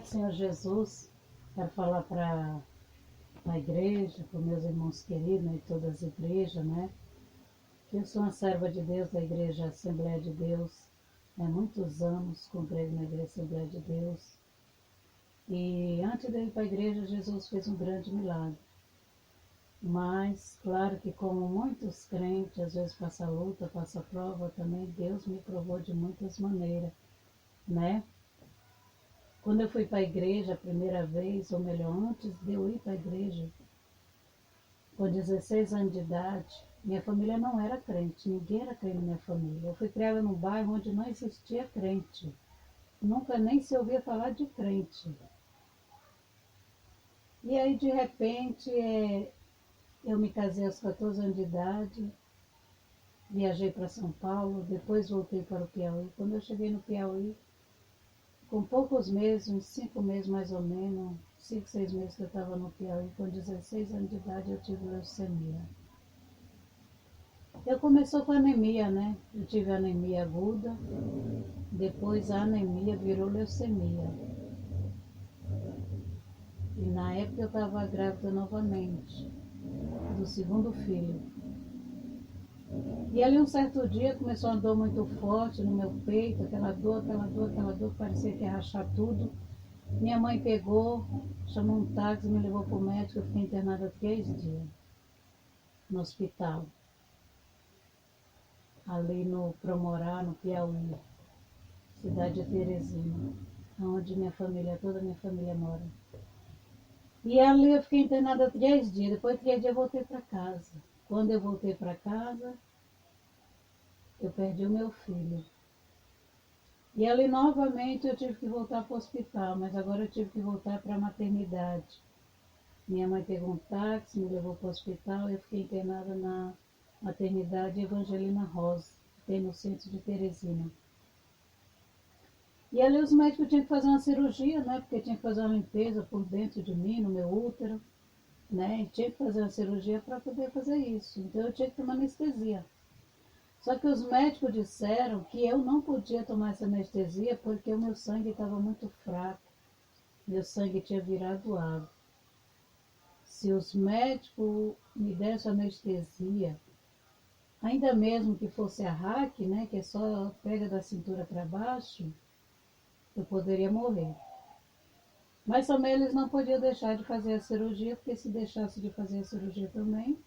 do Senhor Jesus. Quero falar para a igreja, para meus irmãos queridos, né, e todas as igrejas, né? Que eu sou uma serva de Deus da Igreja Assembleia de Deus. Há muitos anos congrego na Igreja Assembleia de Deus. E antes de ir para a igreja, Jesus fez um grande milagre. Mas, claro que como muitos crentes, às vezes passa luta, passa prova, também Deus me provou de muitas maneiras, né? Quando eu fui para a igreja a primeira vez, ou melhor, antes de eu ir para a igreja, com 16 anos de idade, minha família não era crente, ninguém era crente na minha família. Eu fui criada num bairro onde não existia crente. Nunca nem se ouvia falar de crente. E aí, de repente, eu me casei aos 14 anos de idade, viajei para São Paulo, depois voltei para o Piauí. Quando eu cheguei no Piauí, com poucos meses, uns 5 meses mais ou menos, 5, 6 meses que eu estava no Piauí, com 16 anos de idade eu tive leucemia. Eu começou com anemia, né? Eu tive anemia aguda, depois a anemia virou leucemia. E na época eu estava grávida novamente, do segundo filho. E ali um certo dia começou uma dor muito forte no meu peito, aquela dor, parecia que ia rachar tudo. Minha mãe pegou, chamou um táxi, me levou para o médico, eu fiquei internada 3 dias no hospital, ali no Promorá, no Piauí, cidade de Teresina, onde toda a minha família mora. E ali eu fiquei internada 3 dias, depois de 3 dias eu voltei para casa. Quando eu voltei para casa, eu perdi o meu filho. E ali novamente eu tive que voltar para o hospital, mas agora eu tive que voltar para a maternidade. Minha mãe pegou um táxi, me levou para o hospital e eu fiquei internada na maternidade Evangelina Rosa, que tem no centro de Teresina. E ali os médicos tinham que fazer uma cirurgia, né? Porque tinha que fazer uma limpeza por dentro de mim, no meu útero, né? E tinha que fazer uma cirurgia para poder fazer isso. Então eu tinha que tomar anestesia. Só que os médicos disseram que eu não podia tomar essa anestesia porque o meu sangue estava muito fraco. Meu sangue tinha virado água. Se os médicos me dessem anestesia, ainda mesmo que fosse a RAC, né, que é só pega da cintura para baixo, eu poderia morrer. Mas também eles não podiam deixar de fazer a cirurgia, porque se deixasse de fazer a cirurgia também,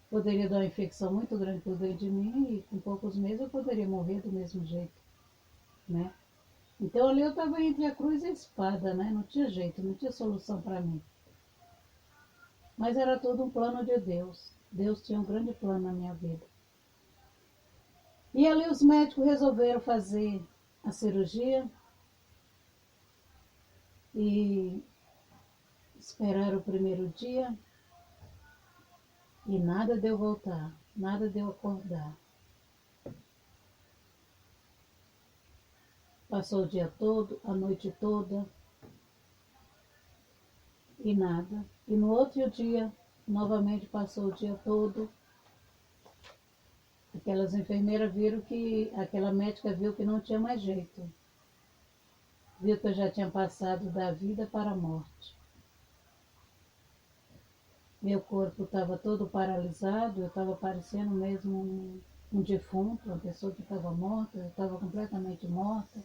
poderia dar uma infecção muito grande por dentro de mim e com poucos meses eu poderia morrer do mesmo jeito, né? Então ali eu estava entre a cruz e a espada, né? Não tinha jeito, não tinha solução para mim. Mas era todo um plano de Deus. Deus tinha um grande plano na minha vida. E ali os médicos resolveram fazer a cirurgia e esperaram o primeiro dia e nada deu voltar, nada deu acordar. Passou o dia todo, a noite toda e nada. E no outro dia, novamente passou o dia todo. Aquelas enfermeiras aquela médica viu que não tinha mais jeito. Viu que eu já tinha passado da vida para a morte. Meu corpo estava todo paralisado, eu estava parecendo mesmo um defunto, uma pessoa que estava morta, eu estava completamente morta.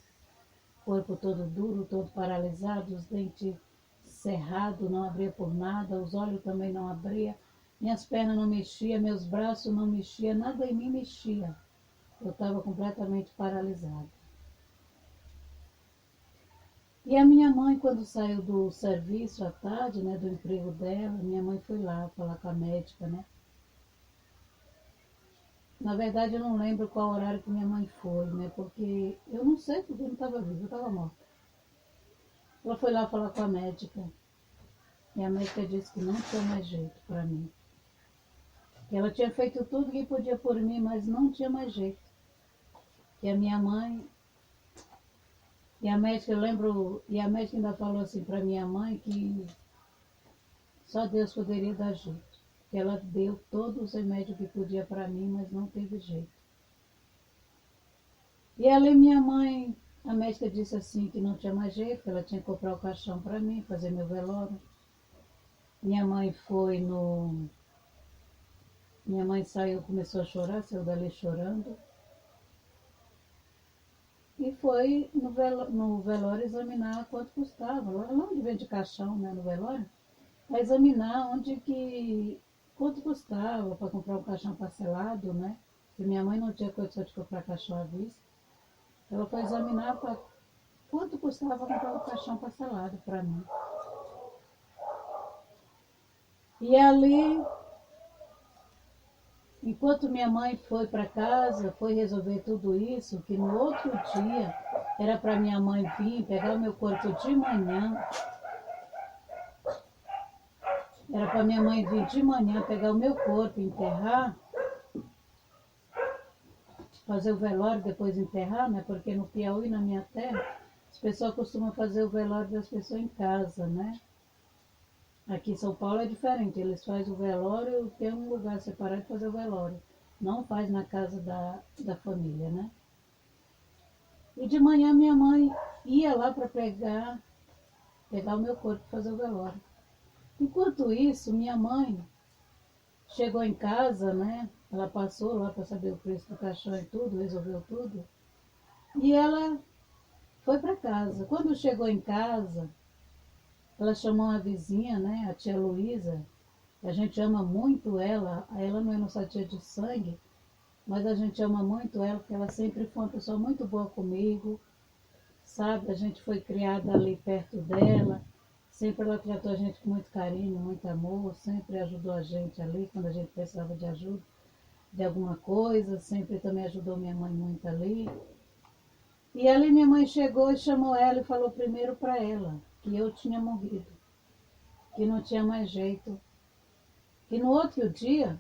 Corpo todo duro, todo paralisado, os dentes cerrados, não abria por nada, os olhos também não abria, minhas pernas não mexiam, meus braços não mexiam, nada em mim mexia. Eu estava completamente paralisada. E a minha mãe, quando saiu do serviço à tarde, né, do emprego dela, minha mãe foi lá falar com a médica, né? Na verdade, eu não lembro qual horário que minha mãe foi, né? Porque eu não sei, porque eu não estava viva, eu estava morta. Ela foi lá falar com a médica. E a médica disse que não tinha mais jeito para mim. Que ela tinha feito tudo que podia por mim, mas não tinha mais jeito. Que a minha mãe... E a médica, eu lembro... E a médica ainda falou assim para minha mãe que só Deus poderia dar jeito. Que ela deu todos os remédios que podia para mim, mas não teve jeito. E ali minha mãe A médica disse assim que não tinha mais jeito, que ela tinha que comprar o caixão para mim, fazer meu velório. Minha mãe foi no. Minha mãe saiu, começou a chorar, saiu dali chorando. E foi no velório examinar quanto custava. Lá onde vende caixão, né, no velório, para examinar quanto custava para comprar um caixão parcelado, né? Porque minha mãe não tinha condição de comprar caixão à vista. Ela foi examinar para quanto custava comprar um caixão parcelado para mim. E ali, enquanto minha mãe foi para casa, foi resolver tudo isso, que no outro dia era para minha mãe vir pegar o meu corpo de manhã. Era para minha mãe vir de manhã pegar o meu corpo, enterrar, fazer o velório, depois enterrar, né? Porque no Piauí, na minha terra, as pessoas costumam fazer o velório das pessoas em casa, né? Aqui em São Paulo é diferente, eles fazem o velório, tem um lugar separado para fazer o velório. Não faz na casa da família, né? E de manhã minha mãe ia lá para pegar o meu corpo para fazer o velório. Enquanto isso, minha mãe chegou em casa, né? Ela passou lá para saber o preço do caixão e tudo, resolveu tudo. E ela foi para casa. Quando chegou em casa, ela chamou uma vizinha, né? A tia Luísa. A gente ama muito ela. Ela não é nossa tia de sangue, mas a gente ama muito ela, porque ela sempre foi uma pessoa muito boa comigo, sabe? A gente foi criada ali perto dela. Sempre ela tratou a gente com muito carinho, muito amor, sempre ajudou a gente ali quando a gente precisava de ajuda, de alguma coisa, sempre também ajudou minha mãe muito ali. E ali minha mãe chegou e chamou ela e falou primeiro para ela que eu tinha morrido, que não tinha mais jeito, que no outro dia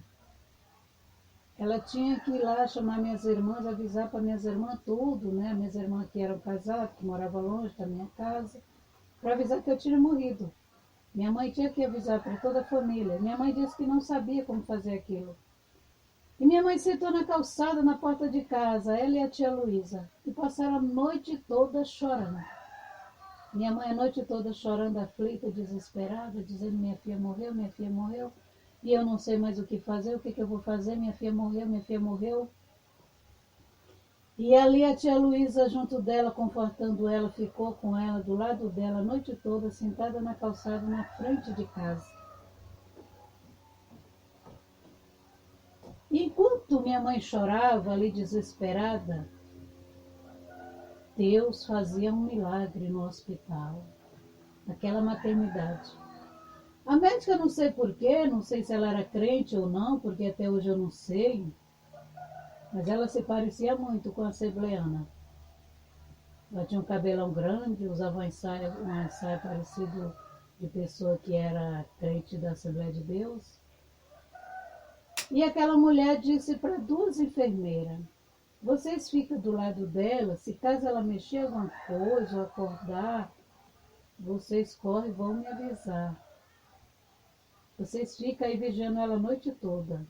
ela tinha que ir lá chamar minhas irmãs, avisar para minhas irmãs tudo, né? Minhas irmãs que eram casadas, que moravam longe da minha casa, para avisar que eu tinha morrido. Minha mãe tinha que avisar para toda a família. Minha mãe disse que não sabia como fazer aquilo. E minha mãe sentou na calçada, na porta de casa, ela e a tia Luísa, e passaram a noite toda chorando. Minha mãe a noite toda chorando, aflita, desesperada, dizendo: minha filha morreu, minha filha morreu, e eu não sei mais o que fazer, o que, que eu vou fazer, minha filha morreu, minha filha morreu. E ali a tia Luísa, junto dela, confortando ela, ficou com ela, do lado dela, a noite toda, sentada na calçada, na frente de casa. E enquanto minha mãe chorava ali desesperada, Deus fazia um milagre no hospital, naquela maternidade. A médica, não sei porquê, não sei se ela era crente ou não, porque até hoje eu não sei, mas ela se parecia muito com a Assembleana. Ela tinha um cabelão grande, usava um ensaio parecido de pessoa que era crente da Assembleia de Deus. E aquela mulher disse para duas enfermeiras: vocês ficam do lado dela, se caso ela mexer alguma coisa ou acordar, vocês correm e vão me avisar. Vocês ficam aí vigiando ela a noite toda.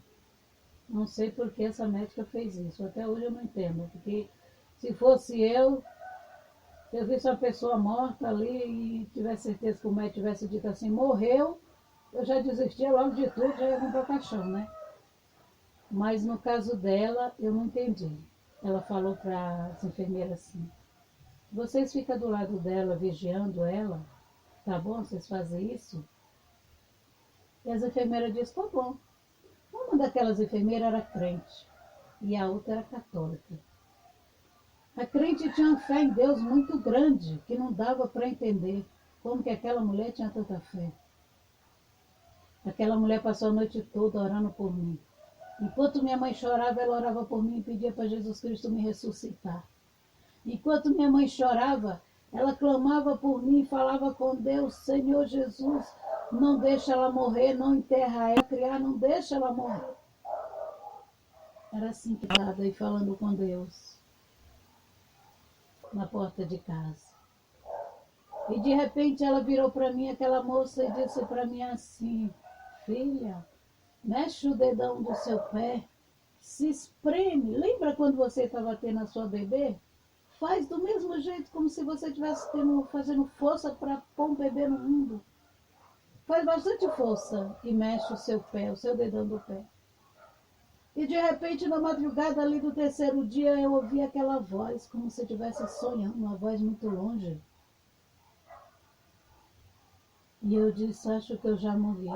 Não sei por que essa médica fez isso. Até hoje eu não entendo. Porque se fosse se eu visse uma pessoa morta ali e tivesse certeza que o médico tivesse dito assim, morreu, eu já desistia logo de tudo, já ia comprar o caixão, né? Mas no caso dela, eu não entendi. Ela falou para as enfermeiras assim: vocês ficam do lado dela, vigiando ela, tá bom? Vocês fazem isso? E as enfermeiras disseram: tá bom. Uma daquelas enfermeiras era crente e a outra era católica. A crente tinha uma fé em Deus muito grande, que não dava para entender como que aquela mulher tinha tanta fé. Aquela mulher passou a noite toda orando por mim. Enquanto minha mãe chorava, ela orava por mim e pedia para Jesus Cristo me ressuscitar. Enquanto minha mãe chorava, ela clamava por mim e falava com Deus: Senhor Jesus, não deixa ela morrer, não enterra ela, criar, não deixa ela morrer. Era assim que estava aí falando com Deus, na porta de casa. E de repente ela virou para mim, aquela moça, e disse para mim assim: filha, mexe o dedão do seu pé, se espreme. Lembra quando você estava tendo a sua bebê? faz do mesmo jeito como se você estivesse fazendo força para pôr um bebê no mundo. Faz bastante força e mexe o seu pé, o seu dedão do pé. E de repente, na madrugada ali do terceiro dia, eu ouvi aquela voz, como se eu estivesse sonhando, uma voz muito longe. E eu disse, acho que eu já morri.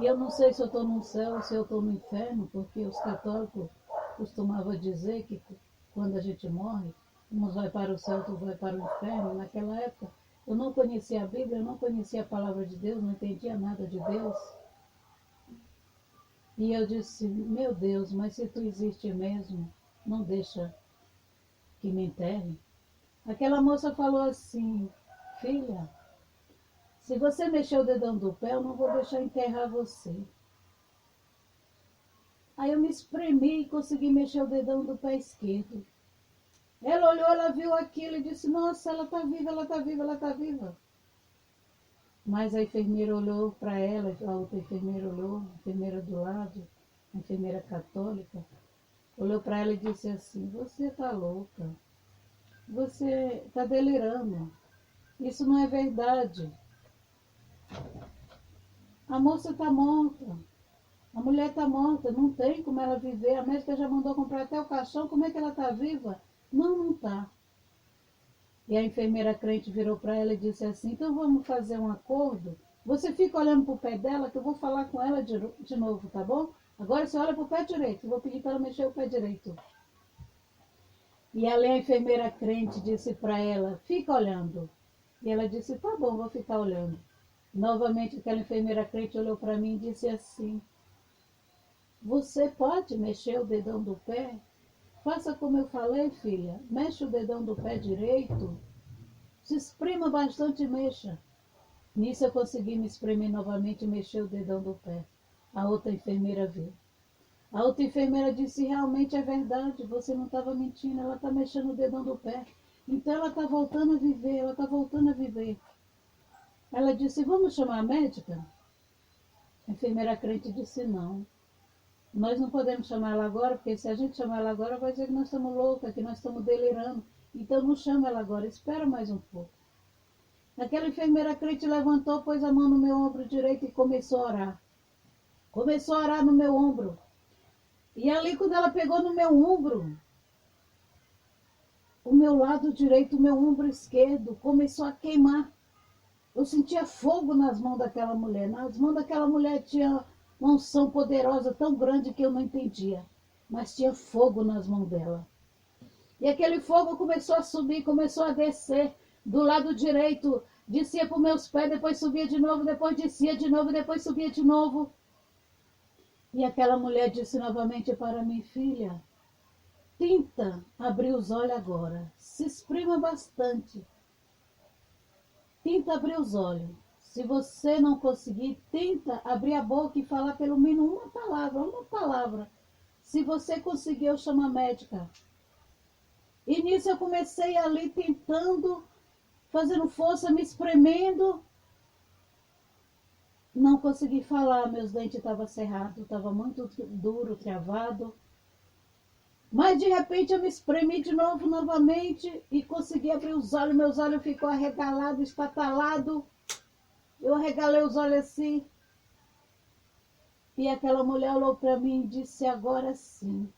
E eu não sei se eu estou no céu ou se eu estou no inferno, porque os católicos costumavam dizer que quando a gente morre, uns vai para o céu, outros vai para o inferno. Naquela época, eu não conhecia a Bíblia, eu não conhecia a palavra de Deus, não entendia nada de Deus. E eu disse, meu Deus, mas se tu existe mesmo, não deixa que me enterre. Aquela moça falou assim, filha, se você mexer o dedão do pé, eu não vou deixar enterrar você. Aí eu me espremi e consegui mexer o dedão do pé esquerdo. Ela olhou, ela viu aquilo e disse, nossa, ela está viva, ela está viva, ela está viva. Mas a enfermeira olhou para ela, a outra enfermeira olhou, a enfermeira do lado, a enfermeira católica, olhou para ela e disse assim, você está louca, você está delirando, isso não é verdade. A moça está morta, a mulher está morta, não tem como ela viver, a médica já mandou comprar até o caixão, como é que ela está viva? Não, não está. E a enfermeira crente virou para ela e disse assim, então vamos fazer um acordo, você fica olhando para o pé dela que eu vou falar com ela de novo, tá bom? Agora você olha para o pé direito, eu vou pedir para ela mexer o pé direito. E ali a enfermeira crente disse para ela, fica olhando. E ela disse, tá bom, vou ficar olhando. Novamente aquela enfermeira crente olhou para mim e disse assim, você pode mexer o dedão do pé? Faça como eu falei, filha, mexe o dedão do pé direito, se esprema bastante e mexa. Nisso eu consegui me espremer novamente e mexer o dedão do pé. A outra enfermeira viu. A outra enfermeira disse, realmente é verdade, você não estava mentindo, ela está mexendo o dedão do pé. Então ela está voltando a viver, ela está voltando a viver. Ela disse, vamos chamar a médica? A enfermeira crente disse, não. Nós não podemos chamar ela agora, porque se a gente chamar ela agora, vai dizer que nós estamos loucas, que nós estamos delirando. Então não chama ela agora, espera mais um pouco. Aquela enfermeira crente levantou, pôs a mão no meu ombro direito e começou a orar. Começou a orar no meu ombro. E ali quando ela pegou no meu ombro, o meu lado direito, o meu ombro esquerdo, começou a queimar. Eu sentia fogo nas mãos daquela mulher. Nas mãos daquela mulher tinha uma unção poderosa tão grande que eu não entendia. Mas tinha fogo nas mãos dela. E aquele fogo começou a subir, começou a descer do lado direito. Descia para os meus pés, depois subia de novo, depois descia de novo, depois subia de novo. E aquela mulher disse novamente para mim, filha, tenta abrir os olhos agora. Se esprema bastante. Tenta abrir os olhos. Se você não conseguir, tenta abrir a boca e falar pelo menos uma palavra, uma palavra. Se você conseguir, eu chamo a médica. E nisso eu comecei ali tentando, fazendo força, me espremendo. Não consegui falar, meus dentes estavam cerrados, estava muito duro, travado. Mas de repente eu me espremi de novo, novamente, e consegui abrir os olhos. Meus olhos ficou arregalados, espatalado. Eu arregalei os olhos assim. E aquela mulher olhou para mim e disse, agora sim.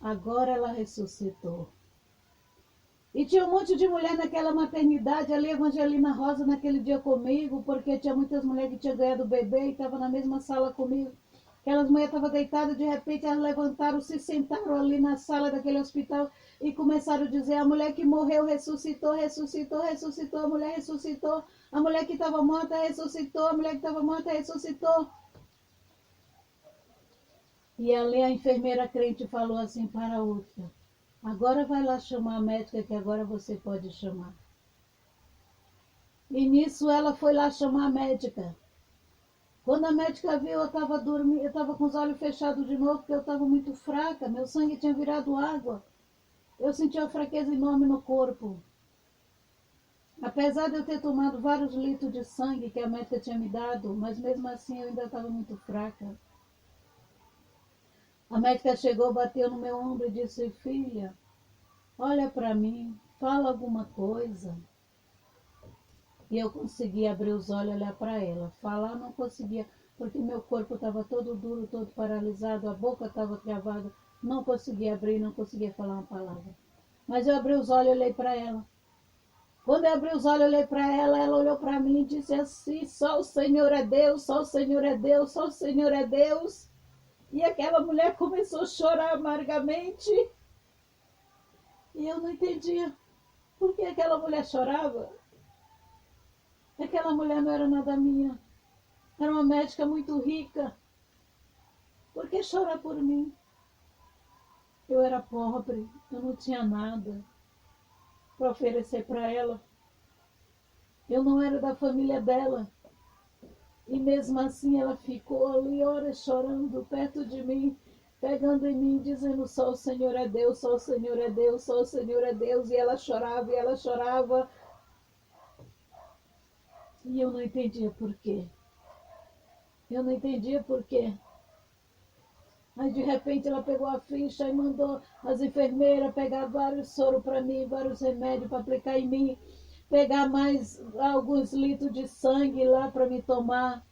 Agora ela ressuscitou. E tinha um monte de mulher naquela maternidade, ali, Evangelina Rosa, naquele dia comigo, porque tinha muitas mulheres que tinham ganhado bebê e estavam na mesma sala comigo. Aquelas mulheres estavam deitadas, de repente elas levantaram, se sentaram ali na sala daquele hospital e começaram a dizer, a mulher que morreu ressuscitou, ressuscitou, ressuscitou, a mulher ressuscitou, a mulher que estava morta ressuscitou, a mulher que estava morta ressuscitou. E ali a enfermeira crente falou assim para a outra, agora vai lá chamar a médica que agora você pode chamar. E nisso ela foi lá chamar a médica. Quando a médica viu, eu estava dormindo, eu estava com os olhos fechados de novo, porque eu estava muito fraca, meu sangue tinha virado água. Eu sentia uma fraqueza enorme no corpo. Apesar de eu ter tomado vários litros de sangue que a médica tinha me dado, mas mesmo assim eu ainda estava muito fraca. A médica chegou, bateu no meu ombro e disse: filha, olha para mim, fala alguma coisa. E eu conseguia abrir os olhos e olhar para ela. Falar não conseguia, porque meu corpo estava todo duro, todo paralisado, a boca estava travada. Não conseguia abrir, não conseguia falar uma palavra. Mas eu abri os olhos e olhei para ela. Quando eu abri os olhos e olhei para ela, ela olhou para mim e disse assim: só o Senhor é Deus, só o Senhor é Deus, só o Senhor é Deus. E aquela mulher começou a chorar amargamente. E eu não entendia por que aquela mulher chorava. Aquela mulher não era nada minha. Era uma médica muito rica. Por que chorar por mim? Eu era pobre, eu não tinha nada para oferecer para ela. Eu não era da família dela. E mesmo assim ela ficou ali horas chorando perto de mim, pegando em mim, dizendo: só o Senhor é Deus, só o Senhor é Deus, só o Senhor é Deus. E ela chorava, e ela chorava. E eu não entendia por quê. Eu não entendia por quê. Aí de repente ela pegou a ficha e mandou as enfermeiras pegar vários soros para mim, vários remédios para aplicar em mim, pegar mais alguns litros de sangue lá para me tomar.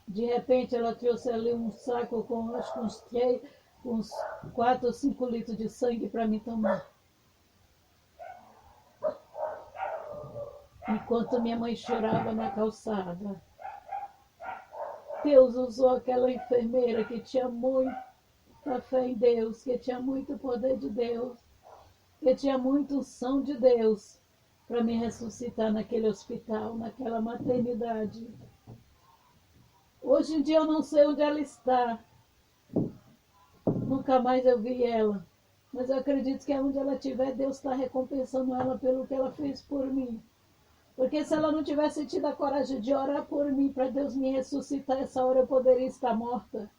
De repente ela trouxe ali um saco com acho que uns 4 ou 5 litros de sangue para me tomar. Enquanto minha mãe chorava na calçada. Deus usou aquela enfermeira que tinha muita fé em Deus, que tinha muito poder de Deus, que tinha muita unção de Deus para me ressuscitar naquele hospital, naquela maternidade. Hoje em dia eu não sei onde ela está. Nunca mais eu vi ela. Mas eu acredito que onde ela estiver, Deus está recompensando ela pelo que ela fez por mim. Porque se ela não tivesse tido a coragem de orar por mim, para Deus me ressuscitar, essa hora eu poderia estar morta.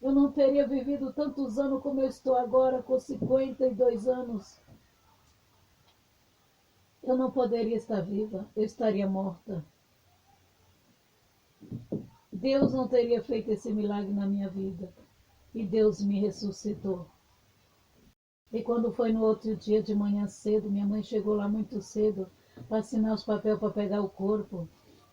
Eu não teria vivido tantos anos como eu estou agora, com 52 anos. Eu não poderia estar viva, eu estaria morta. Deus não teria feito esse milagre na minha vida. E Deus me ressuscitou. E quando foi no outro dia de manhã cedo, minha mãe chegou lá muito cedo para assinar os papéis para pegar o corpo.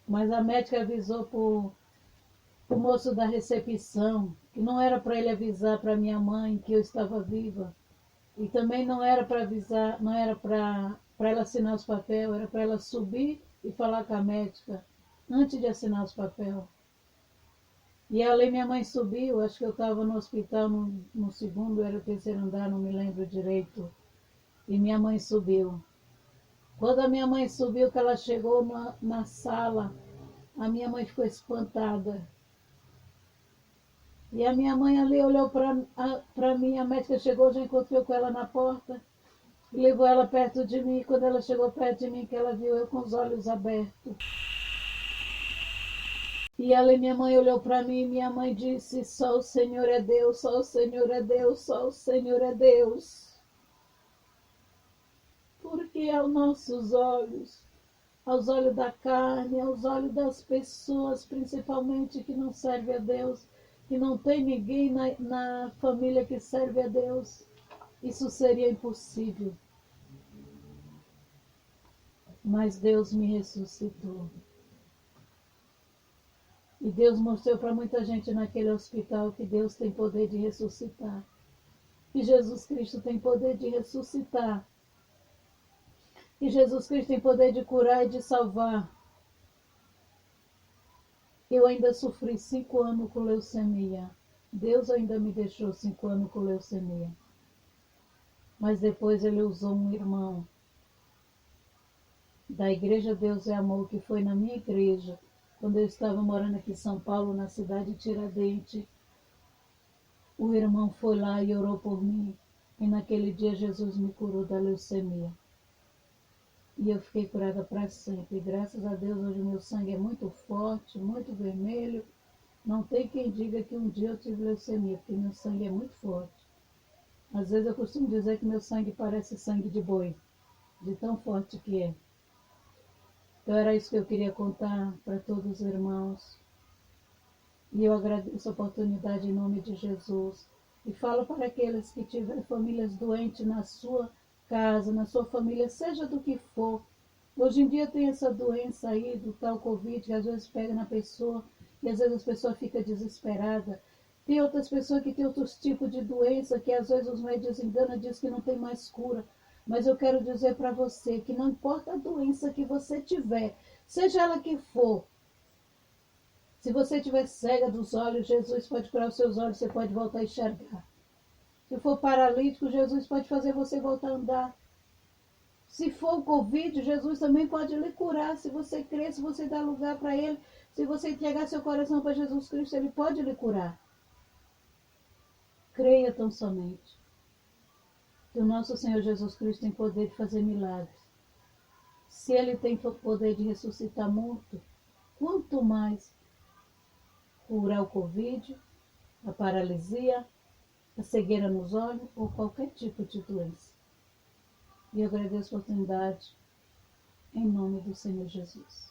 Mas a médica avisou para o moço da recepção que não era para ele avisar para minha mãe que eu estava viva. E também não era para avisar, não era para ela assinar os papéis, era para ela subir e falar com a médica antes de assinar os papéis. E ali minha mãe subiu, acho que eu estava no hospital no segundo, era o terceiro andar, não me lembro direito. E minha mãe subiu. Quando a minha mãe subiu, que ela chegou na sala, a minha mãe ficou espantada. E a minha mãe ali olhou para mim, a médica chegou, já encontrou com ela na porta, e levou ela perto de mim. Quando ela chegou perto de mim, que ela viu eu com os olhos abertos. E ela e minha mãe olhou para mim e minha mãe disse: só o Senhor é Deus, só o Senhor é Deus, só o Senhor é Deus. Porque aos nossos olhos, aos olhos da carne, aos olhos das pessoas, principalmente que não servem a Deus, que não tem ninguém na família que serve a Deus, isso seria impossível. Mas Deus me ressuscitou. E Deus mostrou para muita gente naquele hospital que Deus tem poder de ressuscitar. Que Jesus Cristo tem poder de ressuscitar. Que Jesus Cristo tem poder de curar e de salvar. Eu ainda sofri 5 anos com leucemia. Deus ainda me deixou 5 anos com leucemia. Mas depois ele usou um irmão da Igreja Deus é Amor, que foi na minha igreja, quando eu estava morando aqui em São Paulo, na cidade de Tiradentes. O irmão foi lá e orou por mim. E naquele dia Jesus me curou da leucemia. E eu fiquei curada para sempre. E graças a Deus hoje o meu sangue é muito forte, muito vermelho. Não tem quem diga que um dia eu tive leucemia, porque meu sangue é muito forte. Às vezes eu costumo dizer que meu sangue parece sangue de boi, de tão forte que é. Então era isso que eu queria contar para todos os irmãos. E eu agradeço a oportunidade em nome de Jesus. E falo para aqueles que tiverem famílias doentes na sua casa, na sua família, seja do que for. Hoje em dia tem essa doença aí do tal Covid, que às vezes pega na pessoa e às vezes a pessoa fica desesperada. Tem outras pessoas que têm outros tipos de doença que às vezes os médicos enganam e dizem que não tem mais cura. Mas eu quero dizer para você que não importa a doença que você tiver, seja ela que for, se você estiver cega dos olhos, Jesus pode curar os seus olhos, você pode voltar a enxergar. Se for paralítico, Jesus pode fazer você voltar a andar. Se for o Covid, Jesus também pode lhe curar. Se você crer, se você dar lugar para Ele, se você entregar seu coração para Jesus Cristo, Ele pode lhe curar. Creia tão somente que o nosso Senhor Jesus Cristo tem poder de fazer milagres. Se Ele tem poder de ressuscitar morto, quanto mais curar o Covid, a paralisia, a cegueira nos olhos ou qualquer tipo de doença. E eu agradeço a oportunidade em nome do Senhor Jesus.